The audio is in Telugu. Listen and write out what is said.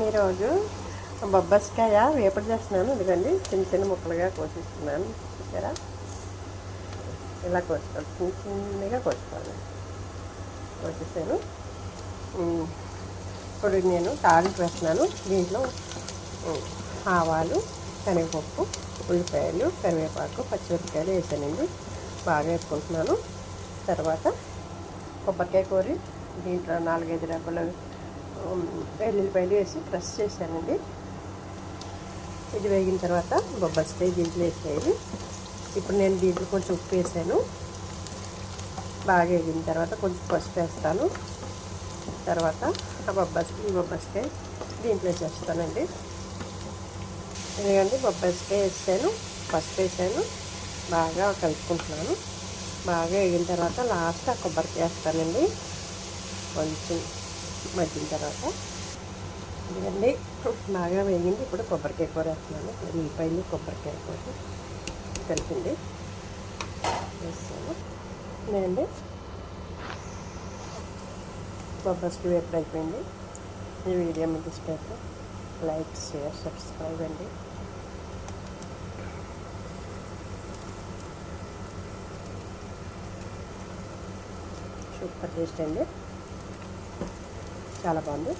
ఈరోజు బొబ్బస్కాయ వేపుడు చేస్తున్నాను. ఇదిగండి చిన్న చిన్న ముక్కలుగా కోసిస్తున్నాను. చూసారా, ఇలా కోసుకోవాలి, చిన్న చిన్నగా కోసుకోవాలి. కోసేసాను. ఇప్పుడు నేను తాలింపు వేస్తున్నాను. దీంట్లో ఆవాలు, శనగపప్పు, ఉల్లిపాయలు, కరివేపాకు, పచ్చిమిరపకాయలు వేసానండి. బాగా వేసుకుంటున్నాను. తర్వాత కొబ్బరికాయ కూర దీంట్లో 4-5 రెబ్బలు వెల్లుల్లిపాయలు వేసి ప్రెస్ చేశానండి. ఇది వేగిన తర్వాత బొబ్బస్కాయ దీంట్లో వేసేయాలి. ఇప్పుడు నేను దీంట్లో కొంచెం ఉప్పు వేసాను. బాగా వేగిన తర్వాత కొంచెం పసుపు వేస్తాను. తర్వాత ఈ బొబ్బస్కాయ దీంట్లో వేసేస్తానండి. ఎందుకంటే బొబ్బస్కాయ వేసాను, పసుపు వేసాను, బాగా కలుపుకుంటున్నాను. బాగా వేగిన తర్వాత లాస్ట్ ఆ కొబ్బరికాయ వేస్తానండి. కొంచెం మగ్గిన తర్వాత ఇదండి బాగా వేగింది. ఇప్పుడు కొబ్బరికాయ కూర వేస్తున్నాను. ఉల్లిపాయలు, కొబ్బరికాయ కూర కలిపింది వేస్తాను. ఇదండి బొబ్బస్కాయ వేపుడు అయిపోయింది. ఈ వీడియో మీకు ఇష్టమైతే లైక్, షేర్, సబ్స్క్రైబ్ అండి. సూపర్ టేస్ట్ అండి, చాలా బాగుంది.